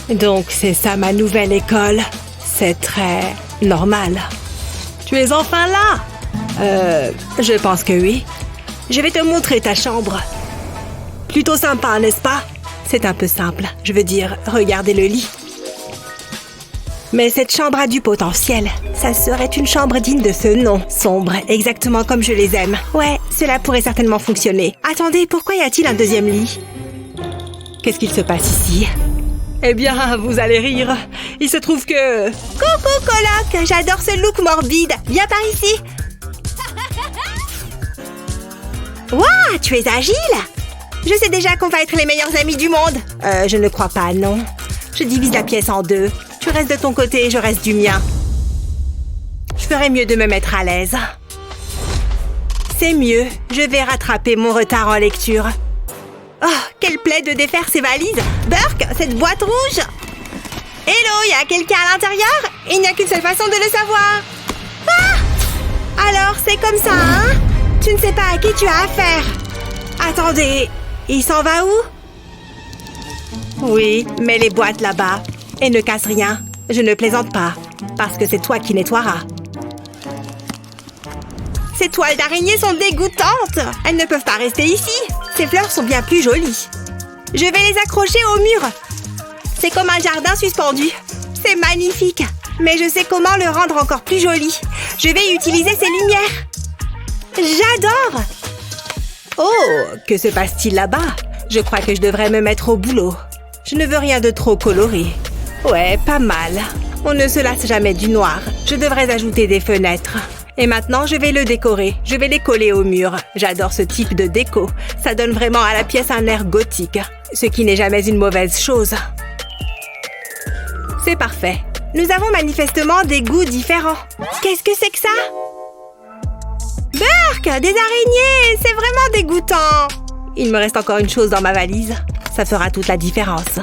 Donc c'est ça ma nouvelle école. C'est très normal. Tu es enfin là? Je pense que oui. Je vais te montrer ta chambre. Plutôt sympa, n'est-ce pas? C'est un peu simple. Je veux dire, regardez le lit. Mais cette chambre a du potentiel. Ça serait une chambre digne de ce nom. Sombre, exactement comme je les aime. Ouais, cela pourrait certainement fonctionner. Attendez, pourquoi y a-t-il un deuxième lit? Qu'est-ce qu'il se passe ici? Eh bien, vous allez rire. Il se trouve que... Coucou, coloc! J'adore ce look morbide. Viens par ici. Waouh, tu es agile! Je sais déjà qu'on va être les meilleurs amis du monde. Je ne crois pas, non. Je divise la pièce en deux. Tu restes de ton côté et je reste du mien. Je ferais mieux de me mettre à l'aise. C'est mieux. Je vais rattraper mon retard en lecture. Oh, quelle plaie de défaire ces valises! Burke, cette boîte rouge! Hello, y a quelqu'un à l'intérieur? Il n'y a qu'une seule façon de le savoir. Ah! Alors, c'est comme ça, hein? Tu ne sais pas à qui tu as affaire. Attendez, il s'en va où? Oui, mets les boîtes là-bas. Et ne casse rien. Je ne plaisante pas. Parce que c'est toi qui nettoieras. Ces toiles d'araignée sont dégoûtantes. Elles ne peuvent pas rester ici. Ces fleurs sont bien plus jolies. Je vais les accrocher au mur. C'est comme un jardin suspendu. C'est magnifique. Mais je sais comment le rendre encore plus joli. Je vais utiliser ces lumières. J'adore! Oh, que se passe-t-il là-bas? Je crois que je devrais me mettre au boulot. Je ne veux rien de trop coloré. Ouais, pas mal. On ne se lasse jamais du noir. Je devrais ajouter des fenêtres. Et maintenant, je vais le décorer. Je vais les coller au mur. J'adore ce type de déco. Ça donne vraiment à la pièce un air gothique. Ce qui n'est jamais une mauvaise chose. C'est parfait. Nous avons manifestement des goûts différents. Qu'est-ce que c'est que ça? Burke, des araignées! C'est vraiment dégoûtant! Il me reste encore une chose dans ma valise. Ça fera toute la différence.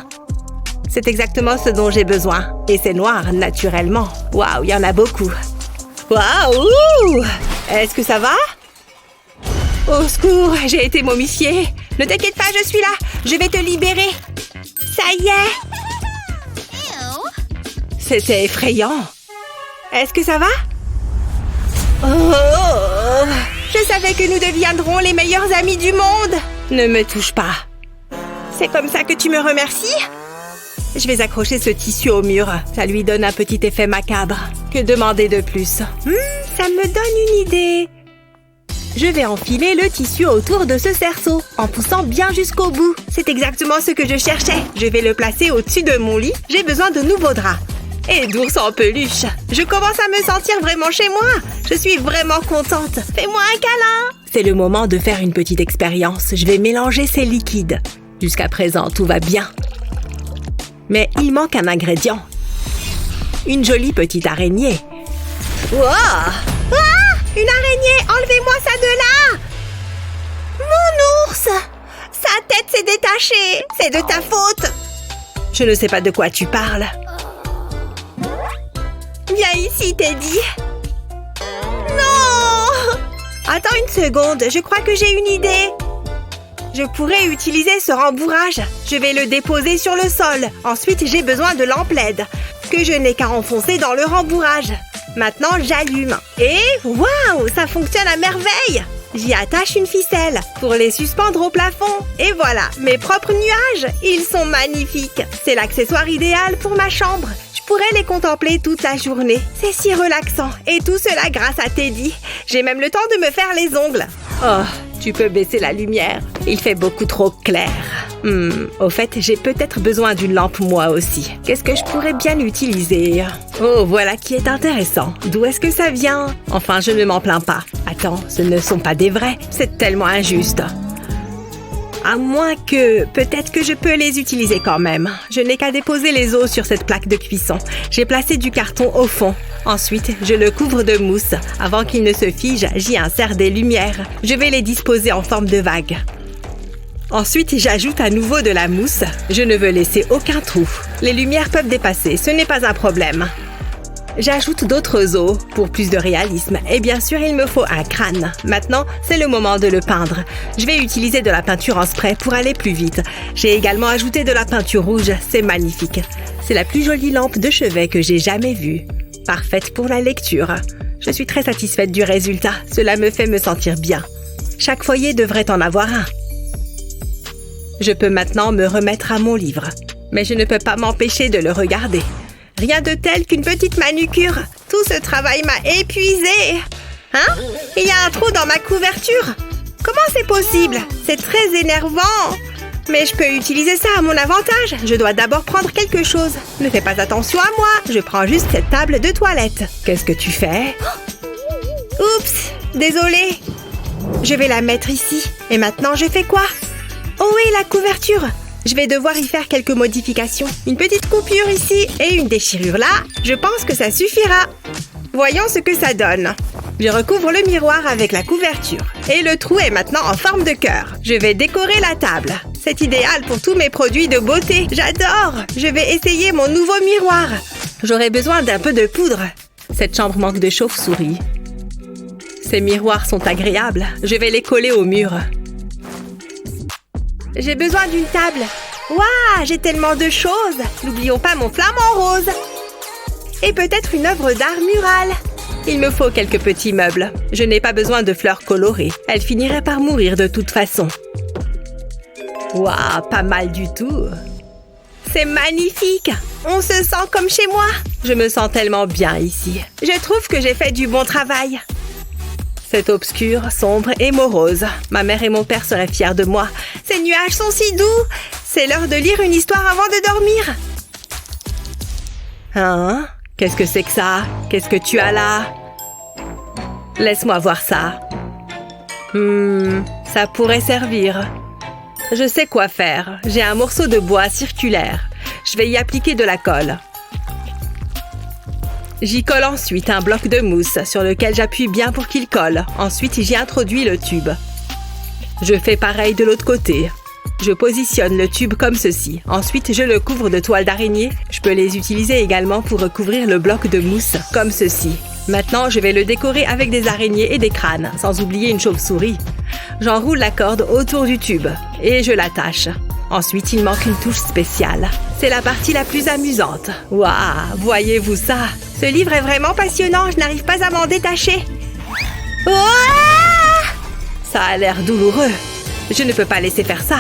C'est exactement ce dont j'ai besoin. Et c'est noir, naturellement. Waouh, il y en a beaucoup. Waouh! Est-ce que ça va? Au secours, j'ai été momifiée. Ne t'inquiète pas, je suis là. Je vais te libérer. Ça y est. C'était effrayant. Est-ce que ça va? Oh! Je savais que nous deviendrons les meilleurs amis du monde. Ne me touche pas. C'est comme ça que tu me remercies? Je vais accrocher ce tissu au mur. Ça lui donne un petit effet macabre. Que demander de plus? Ça me donne une idée. Je vais enfiler le tissu autour de ce cerceau, en poussant bien jusqu'au bout. C'est exactement ce que je cherchais. Je vais le placer au-dessus de mon lit. J'ai besoin de nouveaux draps. Et d'ours en peluche. Je commence à me sentir vraiment chez moi. Je suis vraiment contente. Fais-moi un câlin. C'est le moment de faire une petite expérience. Je vais mélanger ces liquides. Jusqu'à présent, tout va bien. Mais il manque un ingrédient. Une jolie petite araignée. Wow! Ah! Une araignée! Enlevez-moi ça de là! Mon ours! Sa tête s'est détachée! C'est de ta faute! Je ne sais pas de quoi tu parles. Viens ici, Teddy! Non! Attends une seconde, je crois que j'ai une idée. Je pourrais utiliser ce rembourrage. Je vais le déposer sur le sol. Ensuite, j'ai besoin de lampes LED que je n'ai qu'à enfoncer dans le rembourrage. Maintenant, j'allume. Et waouh, ça fonctionne à merveille! J'y attache une ficelle pour les suspendre au plafond. Et voilà, mes propres nuages. Ils sont magnifiques. C'est l'accessoire idéal pour ma chambre. Je pourrais les contempler toute la journée. C'est si relaxant. Et tout cela grâce à Teddy. J'ai même le temps de me faire les ongles. Oh, tu peux baisser la lumière. Il fait beaucoup trop clair. Au fait, j'ai peut-être besoin d'une lampe moi aussi. Qu'est-ce que je pourrais bien utiliser? Oh, voilà qui est intéressant. D'où est-ce que ça vient? Enfin, je ne m'en plains pas. Attends, ce ne sont pas des vrais. C'est tellement injuste. À moins que... Peut-être que je peux les utiliser quand même. Je n'ai qu'à déposer les os sur cette plaque de cuisson. J'ai placé du carton au fond. Ensuite, je le couvre de mousse. Avant qu'il ne se fige, j'y insère des lumières. Je vais les disposer en forme de vague. Ensuite, j'ajoute à nouveau de la mousse. Je ne veux laisser aucun trou. Les lumières peuvent dépasser, ce n'est pas un problème. J'ajoute d'autres os pour plus de réalisme. Et bien sûr, il me faut un crâne. Maintenant, c'est le moment de le peindre. Je vais utiliser de la peinture en spray pour aller plus vite. J'ai également ajouté de la peinture rouge. C'est magnifique. C'est la plus jolie lampe de chevet que j'ai jamais vue. Parfaite pour la lecture. Je suis très satisfaite du résultat. Cela me fait me sentir bien. Chaque foyer devrait en avoir un. Je peux maintenant me remettre à mon livre. Mais je ne peux pas m'empêcher de le regarder. Rien de tel qu'une petite manucure. Tout ce travail m'a épuisée. Hein? Il y a un trou dans ma couverture. Comment c'est possible? C'est très énervant. Mais je peux utiliser ça à mon avantage. Je dois d'abord prendre quelque chose. Ne fais pas attention à moi. Je prends juste cette table de toilette. Qu'est-ce que tu fais? Oups, désolée. Je vais la mettre ici. Et maintenant, je fais quoi? Oh oui, la couverture. Je vais devoir y faire quelques modifications. Une petite coupure ici et une déchirure là. Je pense que ça suffira. Voyons ce que ça donne. Je recouvre le miroir avec la couverture. Et le trou est maintenant en forme de cœur. Je vais décorer la table. C'est idéal pour tous mes produits de beauté. J'adore! Je vais essayer mon nouveau miroir. J'aurai besoin d'un peu de poudre. Cette chambre manque de chauve-souris. Ces miroirs sont agréables. Je vais les coller au mur. J'ai besoin d'une table. Waouh, j'ai tellement de choses. N'oublions pas mon flamant rose. Et peut-être une œuvre d'art murale. Il me faut quelques petits meubles. Je n'ai pas besoin de fleurs colorées. Elles finiraient par mourir de toute façon. Waouh, pas mal du tout. C'est magnifique. On se sent comme chez moi. Je me sens tellement bien ici. Je trouve que j'ai fait du bon travail. C'est obscur, sombre et morose. Ma mère et mon père seraient fiers de moi. Ces nuages sont si doux. C'est l'heure de lire une histoire avant de dormir. Hein? Qu'est-ce que c'est que ça? Qu'est-ce que tu as là? Laisse-moi voir ça. Ça pourrait servir. Je sais quoi faire. J'ai un morceau de bois circulaire. Je vais y appliquer de la colle. J'y colle ensuite un bloc de mousse sur lequel j'appuie bien pour qu'il colle. Ensuite, j'y introduis le tube. Je fais pareil de l'autre côté. Je positionne le tube comme ceci. Ensuite, je le couvre de toile d'araignée. Je peux les utiliser également pour recouvrir le bloc de mousse, comme ceci. Maintenant, je vais le décorer avec des araignées et des crânes, sans oublier une chauve-souris. J'enroule la corde autour du tube et je l'attache. Ensuite, il manque une touche spéciale. C'est la partie la plus amusante. Waouh, voyez-vous ça? Ce livre est vraiment passionnant, je n'arrive pas à m'en détacher. Ouah! Ça a l'air douloureux. Je ne peux pas laisser faire ça.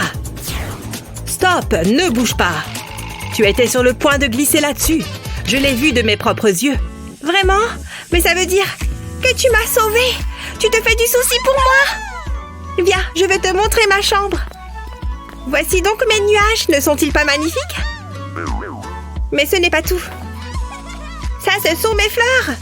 Stop, ne bouge pas. Tu étais sur le point de glisser là-dessus. Je l'ai vu de mes propres yeux. Vraiment? Mais ça veut dire que tu m'as sauvée. Tu te fais du souci pour moi. Viens, je vais te montrer ma chambre. Voici donc mes nuages. Ne sont-ils pas magnifiques? Mais ce n'est pas tout. Ça, ce sont mes fleurs.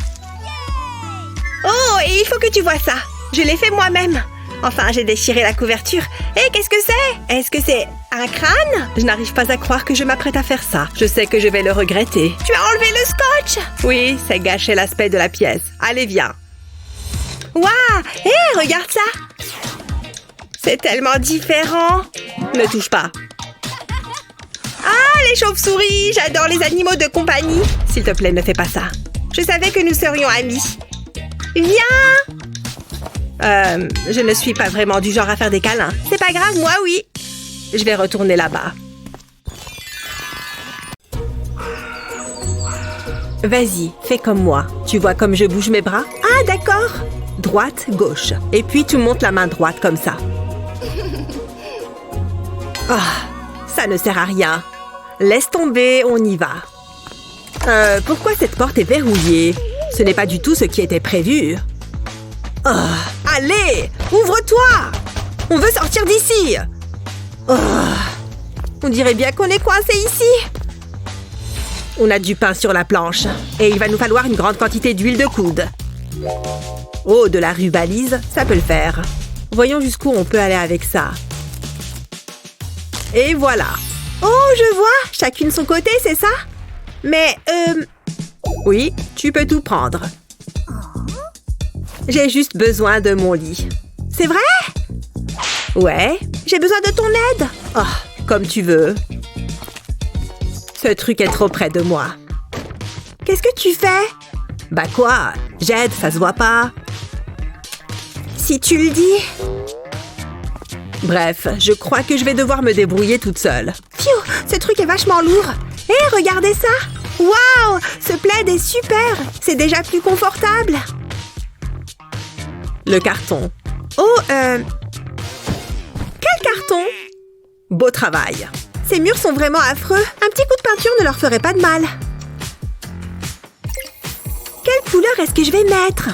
Oh, et il faut que tu vois ça. Je l'ai fait moi-même. Enfin, j'ai déchiré la couverture. Et qu'est-ce que c'est? Est-ce que c'est un crâne? Je n'arrive pas à croire que je m'apprête à faire ça. Je sais que je vais le regretter. Tu as enlevé le scotch? Oui, ça gâchait l'aspect de la pièce. Allez, viens. Waouh! Hé, regarde ça! C'est tellement différent. Ne touche pas. Ah, les chauves-souris! J'adore les animaux de compagnie. S'il te plaît, ne fais pas ça. Je savais que nous serions amis. Viens! Je ne suis pas vraiment du genre à faire des câlins. C'est pas grave, moi, oui. Je vais retourner là-bas. Vas-y, fais comme moi. Tu vois comme je bouge mes bras? Ah, d'accord. Droite, gauche. Et puis, tu montes la main droite comme ça. Oh, ça ne sert à rien. Laisse tomber, on y va. Pourquoi cette porte est verrouillée? Ce n'est pas du tout ce qui était prévu. Oh, allez, ouvre-toi! On veut sortir d'ici! Oh, on dirait bien qu'on est coincé ici. On a du pain sur la planche. Et il va nous falloir une grande quantité d'huile de coude. Oh, de la rubalise, ça peut le faire. Voyons jusqu'où on peut aller avec ça. Et voilà. Oh, je vois, chacune son côté, c'est ça? Mais, oui, tu peux tout prendre. J'ai juste besoin de mon lit. C'est vrai? Ouais, j'ai besoin de ton aide. Oh, comme tu veux. Ce truc est trop près de moi. Qu'est-ce que tu fais? Bah quoi? J'aide, ça se voit pas. Si tu le dis. Bref, je crois que je vais devoir me débrouiller toute seule. Pfiou, ce truc est vachement lourd. Hé, regardez ça. Waouh, ce plaid est super. C'est déjà plus confortable. Le carton. Oh, quel carton? Beau travail. Ces murs sont vraiment affreux. Un petit coup de peinture ne leur ferait pas de mal. Quelle couleur est-ce que je vais mettre?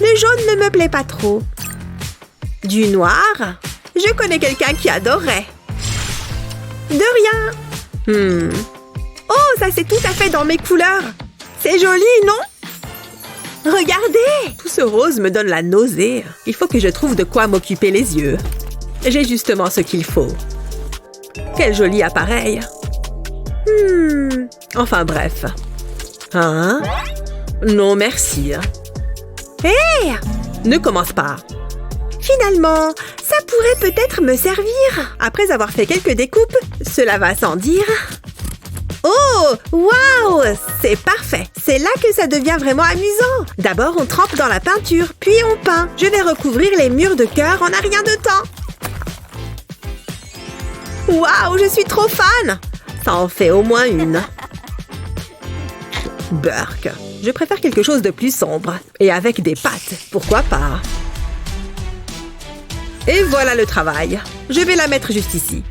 Le jaune ne me plaît pas trop. Du noir? Je connais quelqu'un qui adorerait. De rien. Oh, ça c'est tout à fait dans mes couleurs. C'est joli, non? Regardez! Tout ce rose me donne la nausée. Il faut que je trouve de quoi m'occuper les yeux. J'ai justement ce qu'il faut. Quel joli appareil. Enfin bref. Hein? Non, merci. Hé! Ne commence pas. Finalement, ça pourrait peut-être me servir. Après avoir fait quelques découpes, cela va sans dire. Oh! Waouh! C'est parfait. C'est là que ça devient vraiment amusant. D'abord, on trempe dans la peinture, puis on peint. Je vais recouvrir les murs de cœur en un rien de temps. Waouh! Je suis trop fan! Ça en fait au moins une. Burk. Je préfère quelque chose de plus sombre. Et avec des pattes, pourquoi pas? Et voilà le travail. Je vais la mettre juste ici.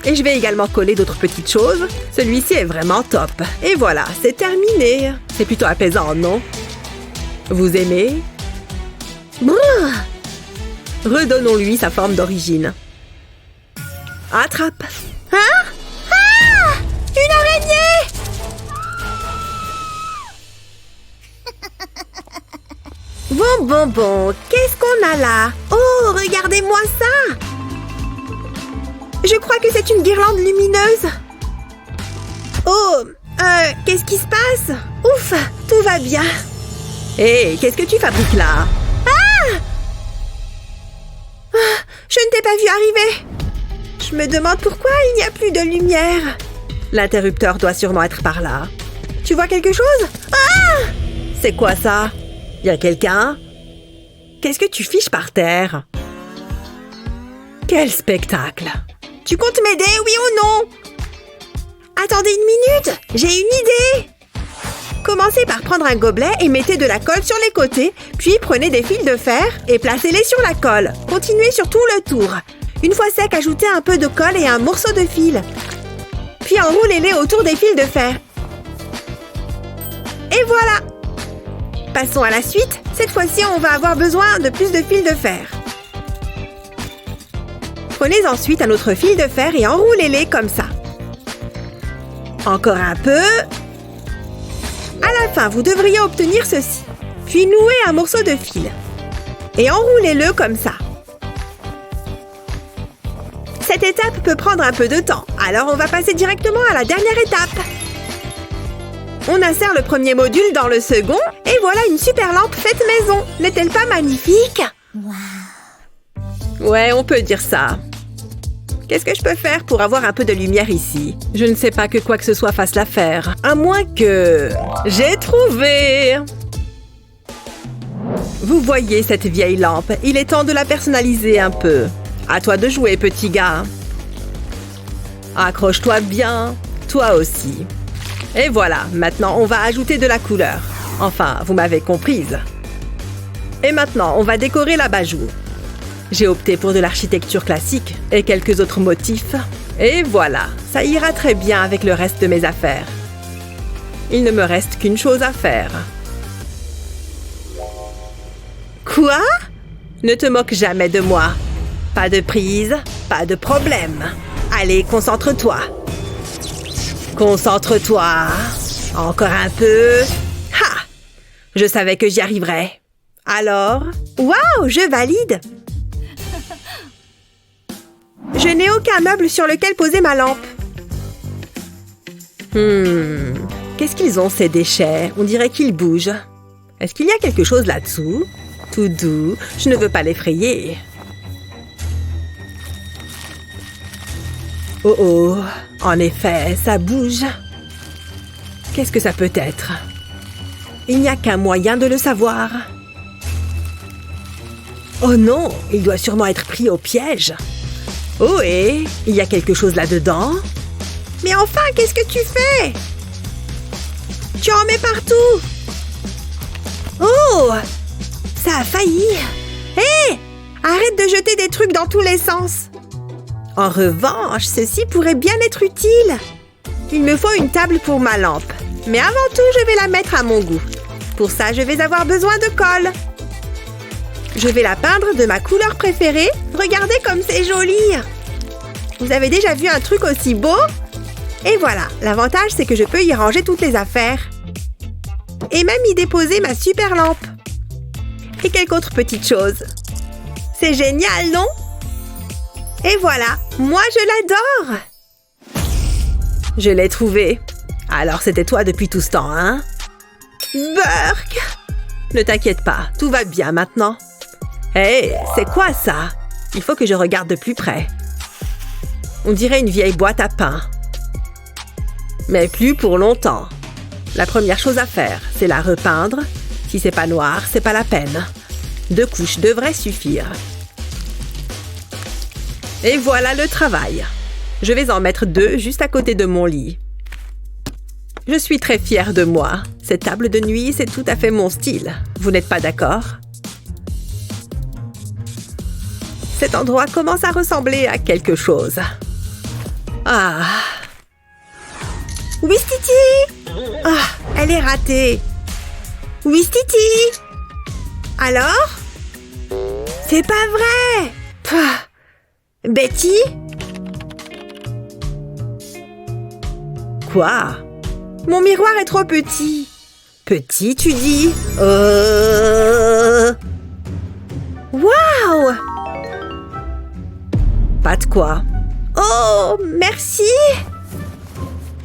Et je vais également coller d'autres petites choses. Celui-ci est vraiment top. Et voilà, c'est terminé. C'est plutôt apaisant, non? Vous aimez? Brrr. Redonnons-lui sa forme d'origine. Attrape! Hein? Ah! Une araignée! Bon, qu'est-ce qu'on a là? Oh, regardez-moi ça! Je crois que c'est une guirlande lumineuse. Oh, qu'est-ce qui se passe? Ouf, tout va bien. Hé, qu'est-ce que tu fabriques là? Je ne t'ai pas vu arriver. Je me demande pourquoi il n'y a plus de lumière. L'interrupteur doit sûrement être par là. Tu vois quelque chose? Ah! C'est quoi ça? Y a quelqu'un? Qu'est-ce que tu fiches par terre? Quel spectacle! Tu comptes m'aider, oui ou non? Attendez une minute, j'ai une idée. Commencez par prendre un gobelet et mettez de la colle sur les côtés, puis prenez des fils de fer et placez-les sur la colle. Continuez sur tout le tour. Une fois sec, ajoutez un peu de colle et un morceau de fil. Puis enroulez-les autour des fils de fer. Et voilà! Passons à la suite. Cette fois-ci, on va avoir besoin de plus de fils de fer. Prenez ensuite un autre fil de fer et enroulez-les comme ça. Encore un peu. À la fin, vous devriez obtenir ceci. Puis nouez un morceau de fil. Et enroulez-le comme ça. Cette étape peut prendre un peu de temps, alors on va passer directement à la dernière étape. On insère le premier module dans le second, et voilà une super lampe faite maison. N'est-elle pas magnifique? Ouais, on peut dire ça. Qu'est-ce que je peux faire pour avoir un peu de lumière ici? Je ne sais pas que quoi que ce soit fasse l'affaire. À moins que... J'ai trouvé! Vous voyez cette vieille lampe? Il est temps de la personnaliser un peu. À toi de jouer, petit gars. Accroche-toi bien. Toi aussi. Et voilà, maintenant on va ajouter de la couleur. Enfin, vous m'avez comprise. Et maintenant, on va décorer l'abat-jour. J'ai opté pour de l'architecture classique et quelques autres motifs. Et voilà, ça ira très bien avec le reste de mes affaires. Il ne me reste qu'une chose à faire. Quoi? Ne te moque jamais de moi. Pas de prise, pas de problème. Allez, concentre-toi. Concentre-toi. Encore un peu. Ha! Je savais que j'y arriverais. Alors? Waouh, je valide. Je n'ai aucun meuble sur lequel poser ma lampe. Qu'est-ce qu'ils ont, ces déchets? On dirait qu'ils bougent. Est-ce qu'il y a quelque chose là-dessous? Tout doux, je ne veux pas l'effrayer. Oh, en effet, ça bouge. Qu'est-ce que ça peut être? Il n'y a qu'un moyen de le savoir. Oh non, il doit sûrement être pris au piège. Oh et il y a quelque chose là-dedans? Mais enfin, qu'est-ce que tu fais? Tu en mets partout. Oh! Ça a failli. Hé! Arrête de jeter des trucs dans tous les sens. En revanche, ceci pourrait bien être utile. Il me faut une table pour ma lampe. Mais avant tout, je vais la mettre à mon goût. Pour ça, je vais avoir besoin de colle. Je vais la peindre de ma couleur préférée. Regardez comme c'est joli. Vous avez déjà vu un truc aussi beau? Et voilà, l'avantage, c'est que je peux y ranger toutes les affaires. Et même y déposer ma super lampe. Et quelques autres petites choses. C'est génial, non? Et voilà, moi je l'adore! Je l'ai trouvé. Alors c'était toi depuis tout ce temps, hein? Burk! Ne t'inquiète pas, tout va bien maintenant. Hé, c'est quoi ça? Il faut que je regarde de plus près. On dirait une vieille boîte à pain. Mais plus pour longtemps. La première chose à faire, c'est la repeindre. Si c'est pas noir, c'est pas la peine. 2 couches devraient suffire. Et voilà le travail. Je vais en mettre 2 juste à côté de mon lit. Je suis très fière de moi. Cette table de nuit, c'est tout à fait mon style. Vous n'êtes pas d'accord? Cet endroit commence à ressembler à quelque chose. Ah! Ouistiti! Ah, elle est ratée. Ouistiti! Alors? C'est pas vrai! Pah. Betty? Quoi? Mon miroir est trop petit. Petit, tu dis? Waouh! Pas de quoi. Oh, merci!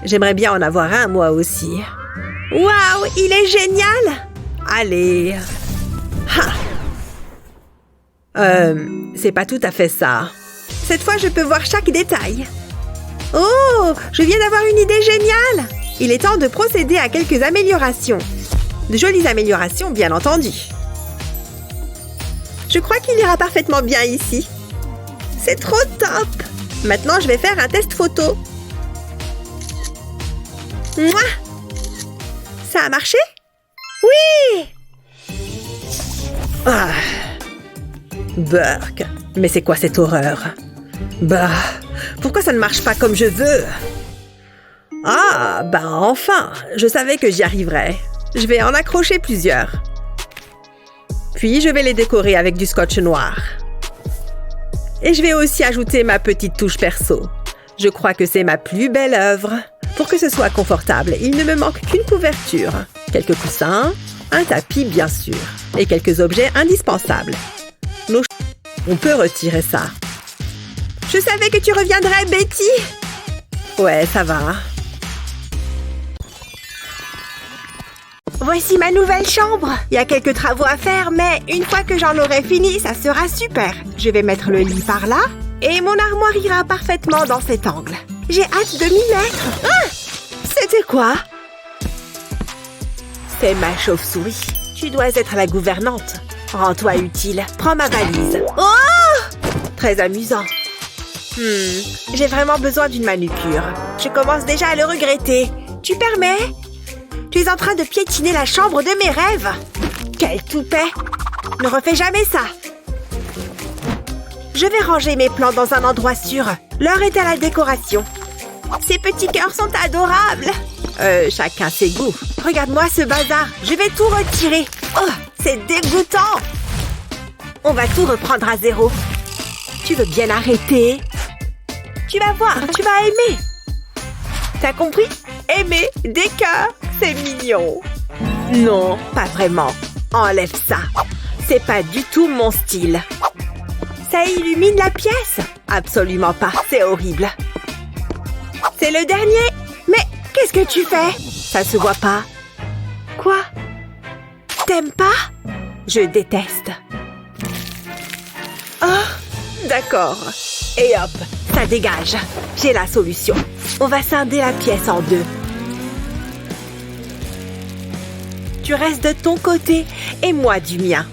J'aimerais bien en avoir un, moi aussi. Waouh, il est génial! Allez. C'est pas tout à fait ça. Cette fois, je peux voir chaque détail. Oh, je viens d'avoir une idée géniale! Il est temps de procéder à quelques améliorations. De jolies améliorations, bien entendu. Je crois qu'il ira parfaitement bien ici. C'est trop top! Maintenant, je vais faire un test photo. Mouah! Ça a marché? Oui! Ah. Burk, mais c'est quoi cette horreur? Bah, pourquoi ça ne marche pas comme je veux? Ah, ben enfin, je savais que j'y arriverais. Je vais en accrocher plusieurs. Puis je vais les décorer avec du scotch noir. Et je vais aussi ajouter ma petite touche perso. Je crois que c'est ma plus belle œuvre. Pour que ce soit confortable, il ne me manque qu'une couverture, quelques coussins, un tapis bien sûr, et quelques objets indispensables. On peut retirer ça. Je savais que tu reviendrais, Betty! Ouais, ça va. Voici ma nouvelle chambre. Il y a quelques travaux à faire, mais une fois que j'en aurai fini, ça sera super. Je vais mettre le lit par là, et mon armoire ira parfaitement dans cet angle. J'ai hâte de m'y mettre. Ah! C'était quoi? C'est ma chauve-souris. Tu dois être la gouvernante. Rends-toi utile. Prends ma valise. Oh! Très amusant. J'ai vraiment besoin d'une manucure. Je commence déjà à le regretter. Tu permets? Tu es en train de piétiner la chambre de mes rêves. Quel toupet! Ne refais jamais ça. Je vais ranger mes plants dans un endroit sûr. L'heure est à la décoration. Ces petits cœurs sont adorables. Chacun ses goûts. Regarde-moi ce bazar. Je vais tout retirer. Oh, c'est dégoûtant. On va tout reprendre à zéro. Tu veux bien arrêter? Tu vas voir, tu vas aimer. T'as compris? Aimer des cœurs, c'est mignon. Non, pas vraiment. Enlève ça. C'est pas du tout mon style. Ça illumine la pièce? Absolument pas, c'est horrible. C'est le dernier. Mais qu'est-ce que tu fais? Ça se voit pas. Quoi? T'aimes pas? Je déteste. Oh, d'accord. Et hop, ça dégage. J'ai la solution. On va scinder la pièce en 2. tu restes de ton côté et moi du mien.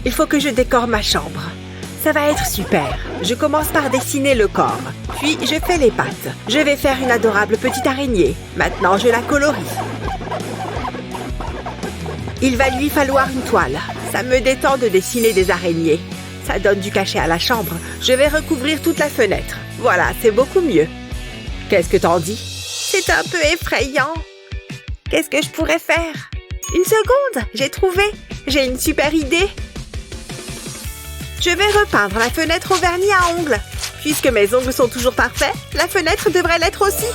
Il faut que je décore ma chambre. Ça va être super. Je commence par dessiner le corps. Puis, je fais les pattes. Je vais faire une adorable petite araignée. Maintenant, je la colorie. Il va lui falloir une toile. Ça me détend de dessiner des araignées. Ça donne du cachet à la chambre. Je vais recouvrir toute la fenêtre. Voilà, c'est beaucoup mieux. Qu'est-ce que t'en dis? C'est un peu effrayant. Qu'est-ce que je pourrais faire? Une seconde, j'ai trouvé. J'ai une super idée. Je vais repeindre la fenêtre au vernis à ongles. Puisque mes ongles sont toujours parfaits, la fenêtre devrait l'être aussi.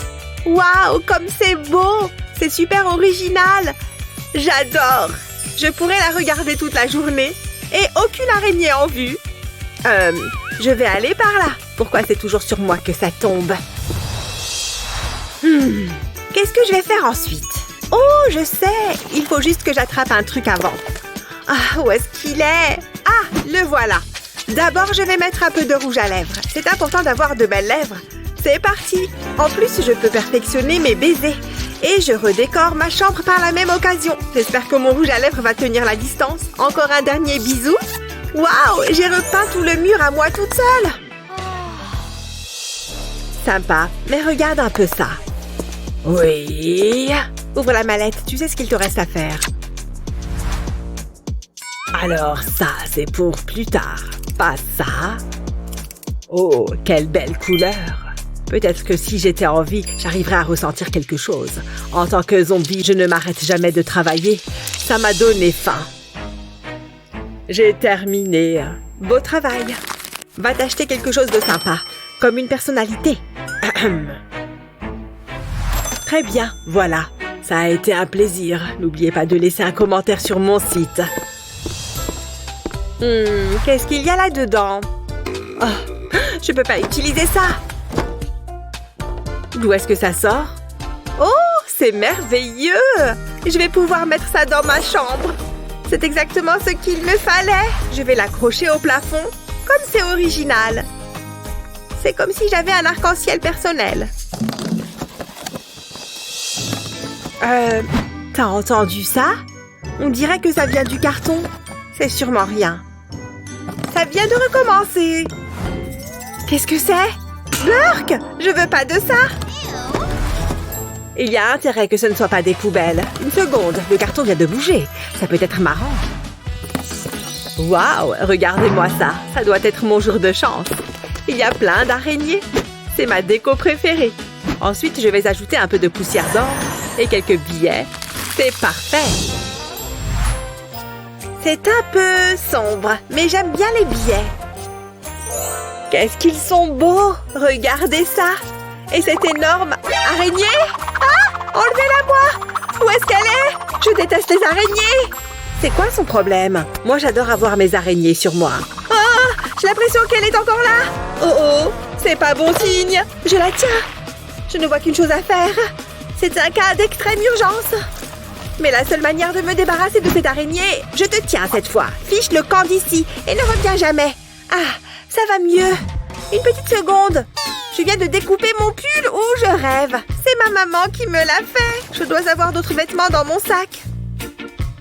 Waouh, comme c'est beau! C'est super original. J'adore. Je pourrais la regarder toute la journée et aucune araignée en vue. Je vais aller par là. Pourquoi c'est toujours sur moi que ça tombe? Qu'est-ce que je vais faire ensuite? Oh, je sais. Il faut juste que j'attrape un truc avant. Ah, où est-ce qu'il est? Ah, le voilà. D'abord, je vais mettre un peu de rouge à lèvres. C'est important d'avoir de belles lèvres. C'est parti. En plus, je peux perfectionner mes baisers. Et je redécore ma chambre par la même occasion. J'espère que mon rouge à lèvres va tenir la distance. Encore un dernier bisou. Waouh, j'ai repeint tout le mur à moi toute seule. Sympa, mais regarde un peu ça. Oui. Ouvre la mallette, tu sais ce qu'il te reste à faire. Alors ça, c'est pour plus tard. Pas ça. Oh, quelle belle couleur. Peut-être que si j'étais en vie, j'arriverais à ressentir quelque chose. En tant que zombie, je ne m'arrête jamais de travailler. Ça m'a donné faim. J'ai terminé. Beau travail. Va t'acheter quelque chose de sympa, comme une personnalité. Très bien, voilà. Ça a été un plaisir. N'oubliez pas de laisser un commentaire sur mon site. Qu'est-ce qu'il y a là-dedans? Oh, je peux pas utiliser ça. D'où est-ce que ça sort? Oh, c'est merveilleux! Je vais pouvoir mettre ça dans ma chambre. C'est exactement ce qu'il me fallait. Je vais l'accrocher au plafond, comme c'est original. C'est comme si j'avais un arc-en-ciel personnel. T'as entendu ça? On dirait que ça vient du carton. C'est sûrement rien. Ça vient de recommencer. Qu'est-ce que c'est? Blurk! Je veux pas de ça! Il y a intérêt que ce ne soit pas des poubelles. Une seconde, le carton vient de bouger. Ça peut être marrant. Waouh, regardez-moi ça. Ça doit être mon jour de chance. Il y a plein d'araignées. C'est ma déco préférée. Ensuite, je vais ajouter un peu de poussière d'or et quelques billets. C'est parfait. C'est un peu sombre, mais j'aime bien les billets. Qu'est-ce qu'ils sont beaux! Regardez ça! Et cette énorme araignée! Ah! Enlevez-la-moi! Où est-ce qu'elle est? Je déteste les araignées! C'est quoi son problème? Moi, j'adore avoir mes araignées sur moi. Ah! J'ai l'impression qu'elle est encore là! Oh oh! C'est pas bon signe! Je la tiens! Je ne vois qu'une chose à faire. C'est un cas d'extrême urgence. Mais la seule manière de me débarrasser de cette araignée, je te tiens cette fois. Fiche le camp d'ici et ne reviens jamais. Ah, ça va mieux. Une petite seconde. Je viens de découper mon pull. Oh, je rêve. C'est ma maman qui me l'a fait. Je dois avoir d'autres vêtements dans mon sac.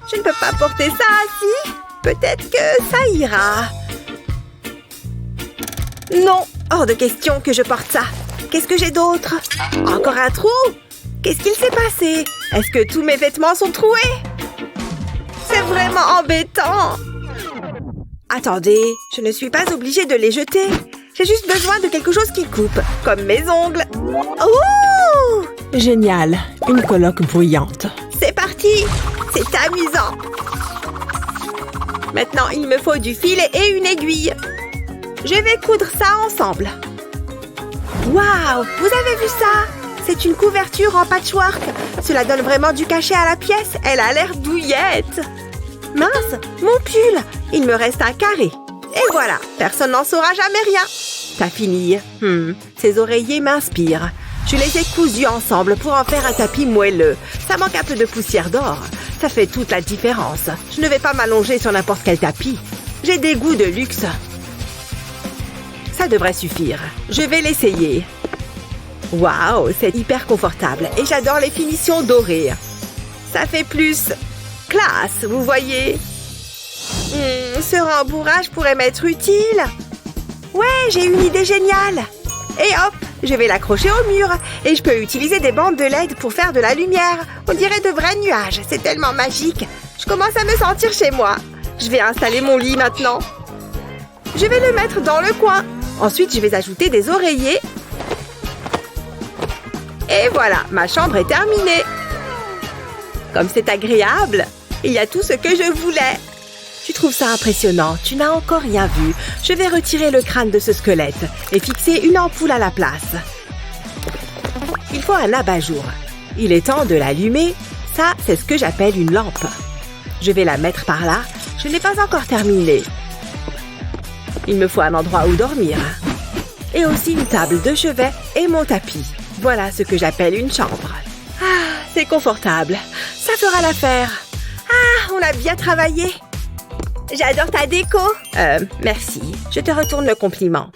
Je ne peux pas porter ça assis. Peut-être que ça ira. Non, hors de question que je porte ça. Qu'est-ce que j'ai d'autre? Encore un trou? Qu'est-ce qu'il s'est passé? Est-ce que tous mes vêtements sont troués? C'est vraiment embêtant. Attendez, je ne suis pas obligée de les jeter. J'ai juste besoin de quelque chose qui coupe, comme mes ongles. Ouh! Génial, une coloc bruyante. C'est parti! C'est amusant. Maintenant, il me faut du fil et une aiguille. Je vais coudre ça ensemble. Waouh! Vous avez vu ça? C'est une couverture en patchwork. Cela donne vraiment du cachet à la pièce. Elle a l'air douillette. Mince, mon pull. Il me reste un carré. Et voilà, personne n'en saura jamais rien. T'as fini. Ces oreillers m'inspirent. Je les ai cousus ensemble pour en faire un tapis moelleux. Ça manque un peu de poussière d'or. Ça fait toute la différence. Je ne vais pas m'allonger sur n'importe quel tapis. J'ai des goûts de luxe. Ça devrait suffire. Je vais l'essayer. Waouh, c'est hyper confortable et j'adore les finitions dorées. Ça fait plus classe, vous voyez. Ce rembourrage pourrait m'être utile. Ouais, j'ai une idée géniale. Et hop, je vais l'accrocher au mur. Et je peux utiliser des bandes de LED pour faire de la lumière. On dirait de vrais nuages. C'est tellement magique. Je commence à me sentir chez moi. Je vais installer mon lit maintenant. Je vais le mettre dans le coin. Ensuite, je vais ajouter des oreillers. Et voilà, ma chambre est terminée. Comme c'est agréable, il y a tout ce que je voulais. Tu trouves ça impressionnant? Tu n'as encore rien vu. Je vais retirer le crâne de ce squelette et fixer une ampoule à la place. Il faut un abat-jour. Il est temps de l'allumer. Ça, c'est ce que j'appelle une lampe. Je vais la mettre par là. Je n'ai pas encore terminé. Il me faut un endroit où dormir. Et aussi une table de chevet et mon tapis. Voilà ce que j'appelle une chambre. Ah, c'est confortable. Ça fera l'affaire. Ah, on a bien travaillé. J'adore ta déco. Merci. Je te retourne le compliment.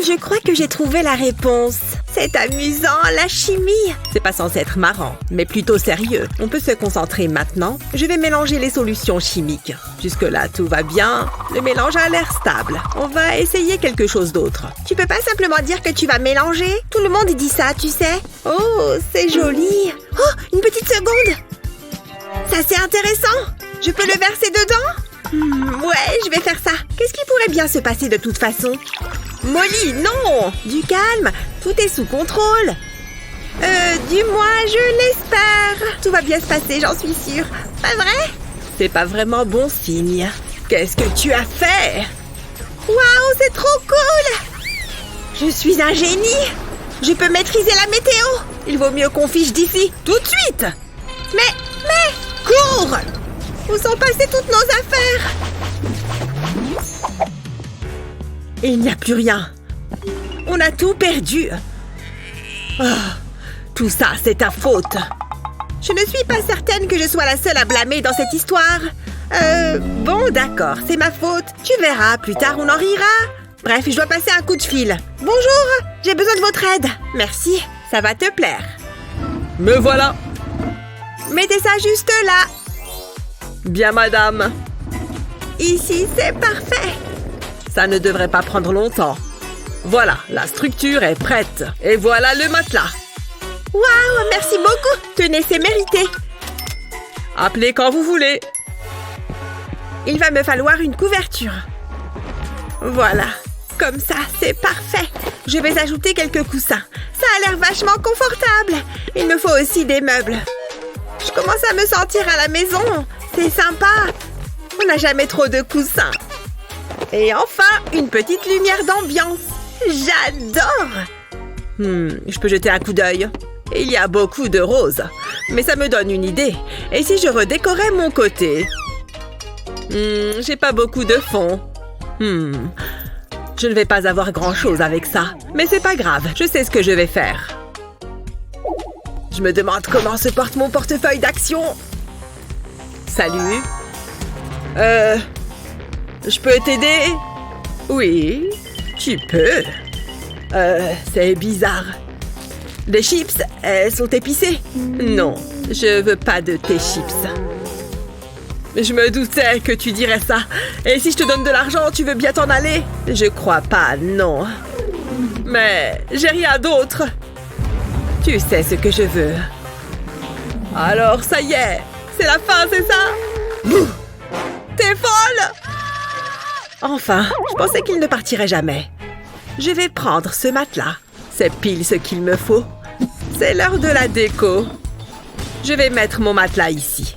Je crois que j'ai trouvé la réponse. C'est amusant, la chimie. C'est pas censé être marrant, mais plutôt sérieux. On peut se concentrer maintenant. Je vais mélanger les solutions chimiques. Jusque-là, tout va bien. Le mélange a l'air stable. On va essayer quelque chose d'autre. Tu peux pas simplement dire que tu vas mélanger? Tout le monde dit ça, tu sais. Oh, c'est joli. Oh, une petite seconde. Ça, c'est intéressant. Je peux le verser dedans? Ouais, je vais faire ça. Qu'est-ce qui pourrait bien se passer de toute façon? Molly, non! Du calme, tout est sous contrôle. Du moins, je l'espère. Tout va bien se passer, j'en suis sûre. Pas vrai? C'est pas vraiment bon signe. Qu'est-ce que tu as fait? Waouh, c'est trop cool! Je suis un génie. Je peux maîtriser la météo. Il vaut mieux qu'on fiche d'ici, tout de suite. Mais, cours! Où sont passées toutes nos affaires? Il n'y a plus rien. On a tout perdu. Oh, tout ça, c'est ta faute. Je ne suis pas certaine que je sois la seule à blâmer dans cette histoire. Bon, d'accord, c'est ma faute. Tu verras, plus tard on en rira. Bref, je dois passer un coup de fil. Bonjour, j'ai besoin de votre aide. Merci, ça va te plaire. Me voilà. Mettez ça juste là. Bien, madame. Ici, c'est parfait. Ça ne devrait pas prendre longtemps. Voilà, la structure est prête. Et voilà le matelas. Waouh, merci beaucoup. Tenez, c'est mérité. Appelez quand vous voulez. Il va me falloir une couverture. Voilà, comme ça, c'est parfait. Je vais ajouter quelques coussins. Ça a l'air vachement confortable. Il me faut aussi des meubles. Je commence à me sentir à la maison. C'est sympa. On n'a jamais trop de coussins. Et enfin, une petite lumière d'ambiance. J'adore! Je peux jeter un coup d'œil. Il y a beaucoup de roses. Mais ça me donne une idée. Et si je redécorais mon côté? J'ai pas beaucoup de fond. Je ne vais pas avoir grand-chose avec ça. Mais c'est pas grave, je sais ce que je vais faire. Je me demande comment se porte mon portefeuille d'action. Salut. Je peux t'aider? Oui, tu peux. C'est bizarre. Les chips, elles sont épicées? Non, je veux pas de tes chips. Je me doutais que tu dirais ça. Et si je te donne de l'argent, tu veux bien t'en aller? Je crois pas, non. Mais j'ai rien d'autre. Tu sais ce que je veux. Alors, ça y est. C'est la fin, c'est ça? T'es folle! Enfin, je pensais qu'il ne partirait jamais. Je vais prendre ce matelas. C'est pile ce qu'il me faut. C'est l'heure de la déco. Je vais mettre mon matelas ici.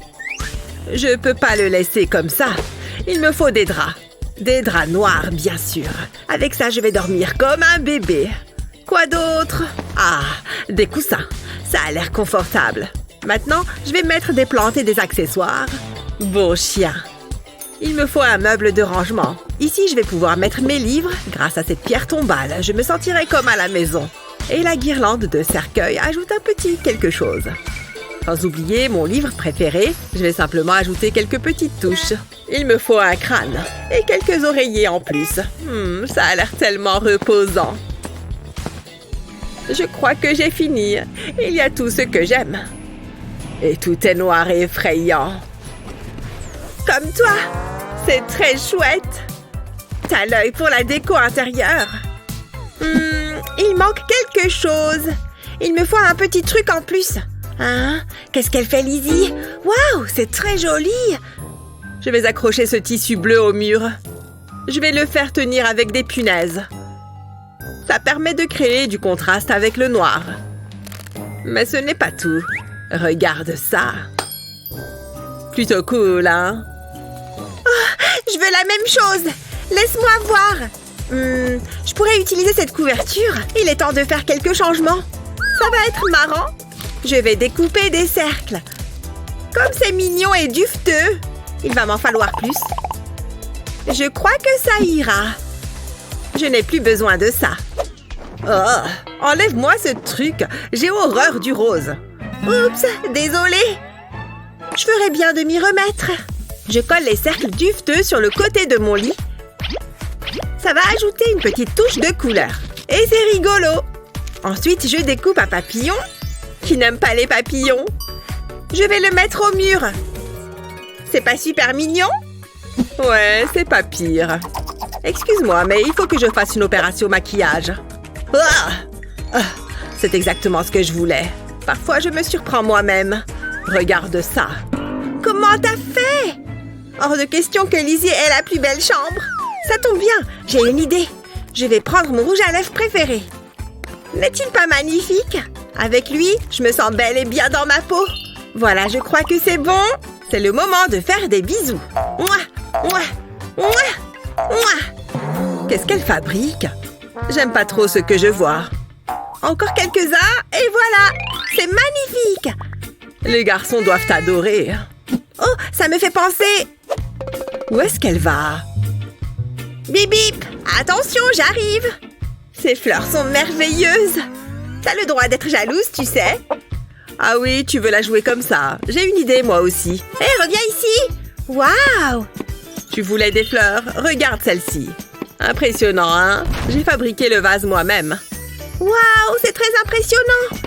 Je peux pas le laisser comme ça. Il me faut des draps. Des draps noirs, bien sûr. Avec ça, je vais dormir comme un bébé. Quoi d'autre? Ah, des coussins. Ça a l'air confortable. Maintenant, je vais mettre des plantes et des accessoires. Beau chien. Il me faut un meuble de rangement. Ici, je vais pouvoir mettre mes livres. Grâce à cette pierre tombale, je me sentirai comme à la maison. Et la guirlande de cercueil ajoute un petit quelque chose. Sans oublier mon livre préféré, je vais simplement ajouter quelques petites touches. Il me faut un crâne et quelques oreillers en plus. Ça a l'air tellement reposant. Je crois que j'ai fini. Il y a tout ce que j'aime. Et tout est noir et effrayant. Comme toi. C'est très chouette. T'as l'œil pour la déco intérieure. Il manque quelque chose. Il me faut un petit truc en plus. Hein? Qu'est-ce qu'elle fait, Lizzie? Waouh, c'est très joli. Je vais accrocher ce tissu bleu au mur. Je vais le faire tenir avec des punaises. Ça permet de créer du contraste avec le noir. Mais ce n'est pas tout. Regarde ça. Plutôt cool, hein? Je veux la même chose. Laisse-moi voir. Je pourrais utiliser cette couverture. Il est temps de faire quelques changements. Ça va être marrant. Je vais découper des cercles. Comme c'est mignon et dufteux. Il va m'en falloir plus. Je crois que ça ira. Je n'ai plus besoin de ça. Oh, enlève-moi ce truc. J'ai horreur du rose. Oups, désolée. Je ferais bien de m'y remettre. Je colle les cercles dufteux sur le côté de mon lit. Ça va ajouter une petite touche de couleur. Et c'est rigolo. Ensuite, je découpe un papillon. Qui n'aime pas les papillons? Je vais le mettre au mur. C'est pas super mignon? Ouais, c'est pas pire. Excuse-moi, mais il faut que je fasse une opération maquillage. C'est exactement ce que je voulais. Parfois, je me surprends moi-même. Regarde ça. Comment t'as fait? Hors de question que Lizzie ait la plus belle chambre. Ça tombe bien, j'ai une idée. Je vais prendre mon rouge à lèvres préféré. N'est-il pas magnifique? Avec lui, je me sens belle et bien dans ma peau. Voilà, je crois que c'est bon. C'est le moment de faire des bisous. Mouah, mouah, mouah, mouah. Qu'est-ce qu'elle fabrique? J'aime pas trop ce que je vois. Encore quelques-uns, et voilà. C'est magnifique. Les garçons doivent t'adorer. Oh, ça me fait penser. Où est-ce qu'elle va? Bip bip. Attention, j'arrive. Ces fleurs sont merveilleuses. T'as le droit d'être jalouse, tu sais. Ah oui, tu veux la jouer comme ça. J'ai une idée, moi aussi. Hé, reviens ici. Waouh. Tu voulais des fleurs? Regarde celle-ci. Impressionnant, hein? J'ai fabriqué le vase moi-même. Waouh, c'est très impressionnant.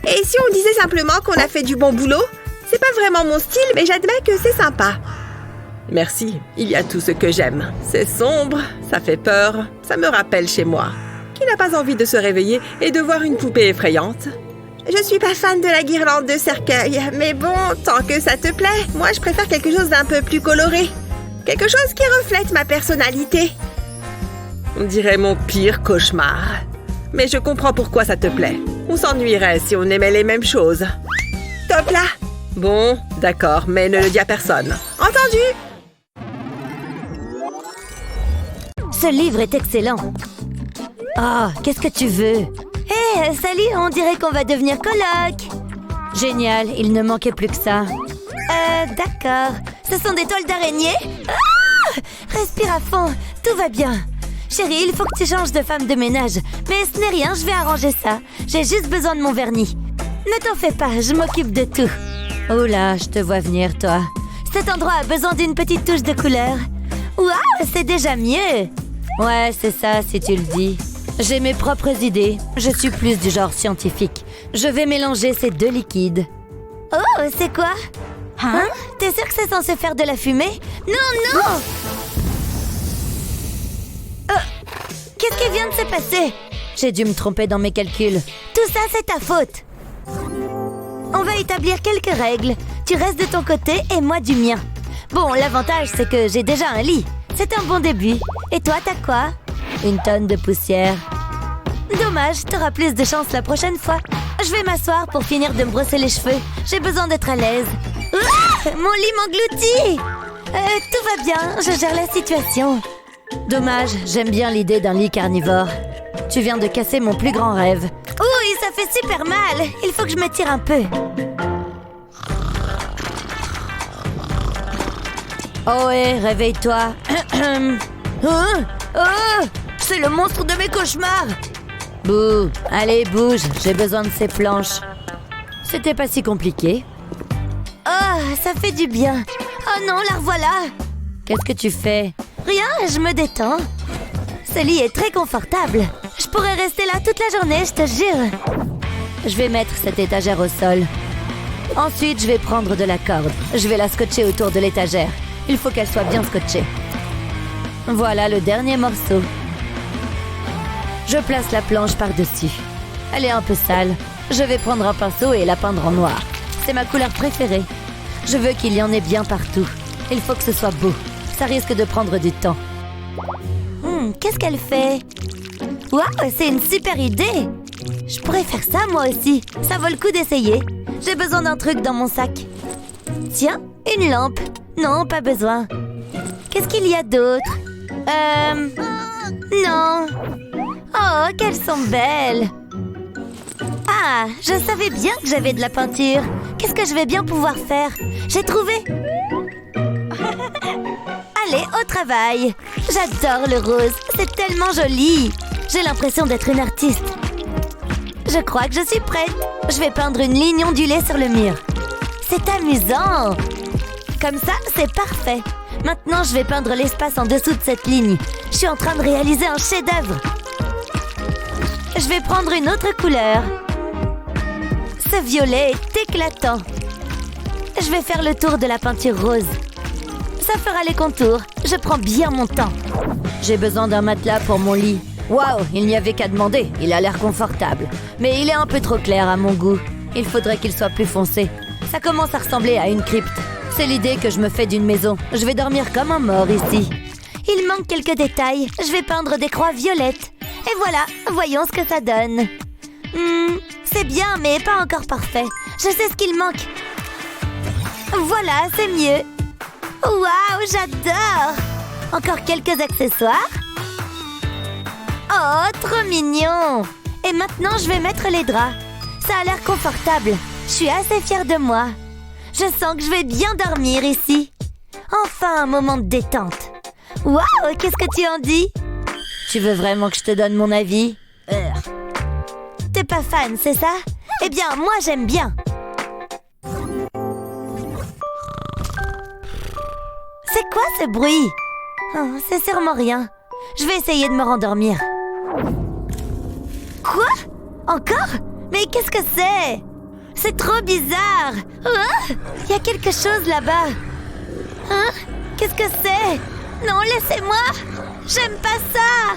Et si on disait simplement qu'on a fait du bon boulot? C'est pas vraiment mon style, mais j'admets que c'est sympa. Merci, il y a tout ce que j'aime. C'est sombre, ça fait peur, ça me rappelle chez moi. Qui n'a pas envie de se réveiller et de voir une poupée effrayante? Je suis pas fan de la guirlande de cercueil, mais bon, tant que ça te plaît, moi je préfère quelque chose d'un peu plus coloré. Quelque chose qui reflète ma personnalité. On dirait mon pire cauchemar. Mais je comprends pourquoi ça te plaît. On s'ennuierait si on aimait les mêmes choses. Top là! Bon, d'accord, mais ne le dis à personne. Entendu! Ce livre est excellent. Oh, qu'est-ce que tu veux? Hé, salut, on dirait qu'on va devenir coloc. Génial, il ne manquait plus que ça. D'accord. Ce sont des toiles d'araignée? Ah! Respire à fond, tout va bien. Chérie, il faut que tu changes de femme de ménage. Mais ce n'est rien, je vais arranger ça. J'ai juste besoin de mon vernis. Ne t'en fais pas, je m'occupe de tout. Oh là, je te vois venir, toi. Cet endroit a besoin d'une petite touche de couleur. Waouh, c'est déjà mieux. Ouais, c'est ça, si tu le dis. J'ai mes propres idées. Je suis plus du genre scientifique. Je vais mélanger ces deux liquides. Oh, c'est quoi? Hein? T'es sûr que c'est censé faire de la fumée? Non, non! Qu'est-ce qui vient de se passer? J'ai dû me tromper dans mes calculs. Tout ça, c'est ta faute. On va établir quelques règles. Tu restes de ton côté et moi du mien. Bon, l'avantage, c'est que j'ai déjà un lit. C'est un bon début. Et toi, t'as quoi? Une tonne de poussière. Dommage, t'auras plus de chance la prochaine fois. Je vais m'asseoir pour finir de me brosser les cheveux. J'ai besoin d'être à l'aise. Ah, mon lit m'engloutit. Tout va bien, je gère la situation. Dommage, j'aime bien l'idée d'un lit carnivore. Tu viens de casser mon plus grand rêve. Oui, ça fait super mal. Il faut que je me tire un peu. Oh ouais, réveille-toi. C'est le monstre de mes cauchemars. Bouh, allez, bouge. J'ai besoin de ces planches. C'était pas si compliqué. Oh, ça fait du bien. Oh non, la revoilà. Qu'est-ce que tu fais? Rien, je me détends. Ce lit est très confortable. Je pourrais rester là toute la journée, je te jure. Je vais mettre cette étagère au sol. Ensuite, je vais prendre de la corde. Je vais la scotcher autour de l'étagère. Il faut qu'elle soit bien scotchée. Voilà le dernier morceau. Je place la planche par-dessus. Elle est un peu sale. Je vais prendre un pinceau et la peindre en noir. C'est ma couleur préférée. Je veux qu'il y en ait bien partout. Il faut que ce soit beau. Ça risque de prendre du temps. Qu'est-ce qu'elle fait? Waouh, c'est une super idée! Je pourrais faire ça moi aussi. Ça vaut le coup d'essayer. J'ai besoin d'un truc dans mon sac. Tiens, une lampe. Non, pas besoin. Qu'est-ce qu'il y a d'autre? Non. Oh, qu'elles sont belles. Ah, je savais bien que j'avais de la peinture. Qu'est-ce que je vais bien pouvoir faire? J'ai trouvé. Allez, au travail. J'adore le rose. C'est tellement joli. J'ai l'impression d'être une artiste. Je crois que je suis prête. Je vais peindre une ligne ondulée sur le mur. C'est amusant. Comme ça, c'est parfait. Maintenant, je vais peindre l'espace en dessous de cette ligne. Je suis en train de réaliser un chef-d'œuvre. Je vais prendre une autre couleur. Ce violet est éclatant. Je vais faire le tour de la peinture rose. Ça fera les contours. Je prends bien mon temps. J'ai besoin d'un matelas pour mon lit. Waouh, il n'y avait qu'à demander. Il a l'air confortable. Mais il est un peu trop clair à mon goût. Il faudrait qu'il soit plus foncé. Ça commence à ressembler à une crypte. C'est l'idée que je me fais d'une maison. Je vais dormir comme un mort ici. Il manque quelques détails. Je vais peindre des croix violettes. Et voilà, voyons ce que ça donne. C'est bien, mais pas encore parfait. Je sais ce qu'il manque. Voilà, c'est mieux. Waouh, j'adore! Encore quelques accessoires. Oh, trop mignon! Et maintenant, je vais mettre les draps. Ça a l'air confortable. Je suis assez fière de moi. Je sens que je vais bien dormir ici. Enfin, un moment de détente. Waouh, qu'est-ce que tu en dis? Tu veux vraiment que je te donne mon avis? T'es pas fan, c'est ça? Eh bien, moi, j'aime bien. C'est quoi ce bruit? Oh, c'est sûrement rien. Je vais essayer de me rendormir. Quoi? Encore? Mais qu'est-ce que c'est? C'est trop bizarre. Oh, y a quelque chose là-bas. Hein? Qu'est-ce que c'est? Non, laissez-moi. J'aime pas ça.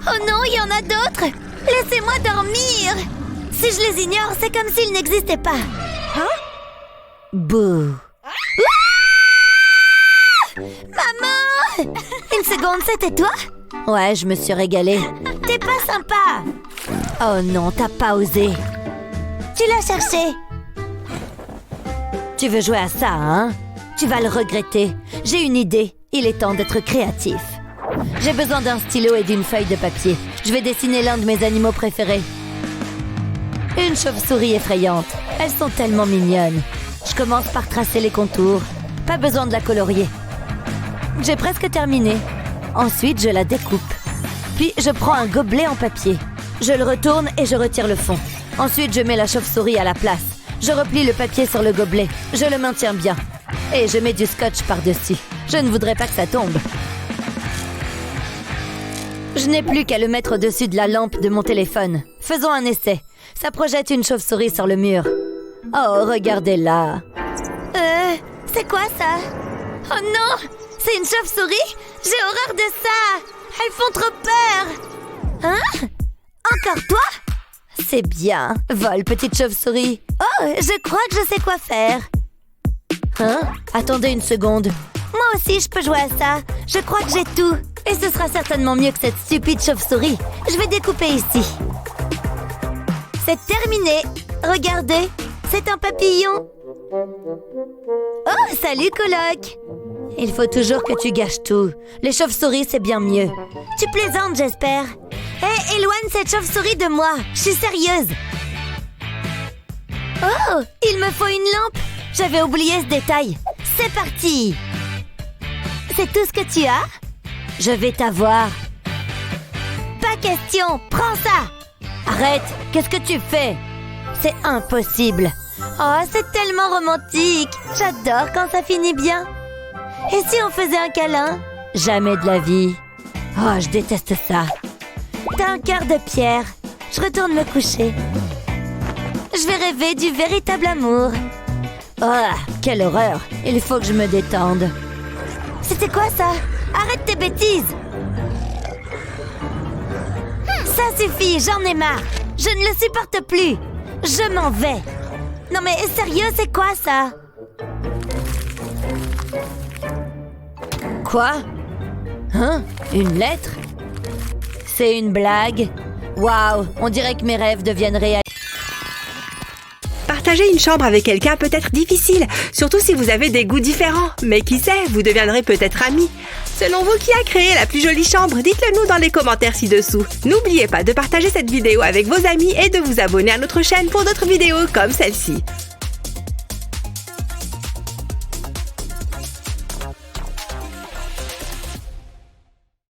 Oh non, il y en a d'autres. Laissez-moi dormir. Si je les ignore, c'est comme s'ils n'existaient pas. Hein? Bouh. Maman! Une seconde, c'était toi? Ouais, je me suis régalée. T'es pas sympa. Oh non, t'as pas osé. Tu l'as cherché. Tu veux jouer à ça, hein? Tu vas le regretter. J'ai une idée. Il est temps d'être créatif. J'ai besoin d'un stylo et d'une feuille de papier. Je vais dessiner l'un de mes animaux préférés. Une chauve-souris effrayante. Elles sont tellement mignonnes. Je commence par tracer les contours. Pas besoin de la colorier. J'ai presque terminé. Ensuite, je la découpe. Puis, je prends un gobelet en papier. Je le retourne et je retire le fond. Ensuite, je mets la chauve-souris à la place. Je replie le papier sur le gobelet. Je le maintiens bien. Et je mets du scotch par-dessus. Je ne voudrais pas que ça tombe. Je n'ai plus qu'à le mettre au-dessus de la lampe de mon téléphone. Faisons un essai. Ça projette une chauve-souris sur le mur. Oh, regardez-la. C'est quoi ça? Oh non! C'est une chauve-souris? J'ai horreur de ça! Elles font trop peur! Hein? Encore toi? C'est bien. Vole, petite chauve-souris. Oh, je crois que je sais quoi faire. Hein? Attendez une seconde. Moi aussi, je peux jouer à ça. Je crois que j'ai tout. Et ce sera certainement mieux que cette stupide chauve-souris. Je vais découper ici. C'est terminé. Regardez, c'est un papillon. Oh, salut, coloc. Il faut toujours que tu gâches tout. Les chauves-souris, c'est bien mieux. Tu plaisantes, j'espère. Hé, éloigne cette chauve-souris de moi. Je suis sérieuse. Oh, il me faut une lampe. J'avais oublié ce détail. C'est parti. C'est tout ce que tu as? Je vais t'avoir. Pas question, prends ça. Arrête, qu'est-ce que tu fais? C'est impossible. Oh, c'est tellement romantique. J'adore quand ça finit bien. Et si on faisait un câlin? Jamais de la vie. Oh, je déteste ça. T'as un cœur de pierre. Je retourne me coucher. Je vais rêver du véritable amour. Ah, quelle horreur! Il faut que je me détende. C'était quoi ça? Arrête tes bêtises! Ça suffit, j'en ai marre! Je ne le supporte plus! Je m'en vais! Non mais sérieux, c'est quoi ça? Quoi? Hein? Une lettre? C'est une blague? Waouh, on dirait que mes rêves deviennent réels. Partager une chambre avec quelqu'un peut être difficile, surtout si vous avez des goûts différents. Mais qui sait, vous deviendrez peut-être amis. Selon vous, qui a créé la plus jolie chambre? Dites-le nous dans les commentaires ci-dessous. N'oubliez pas de partager cette vidéo avec vos amis et de vous abonner à notre chaîne pour d'autres vidéos comme celle-ci.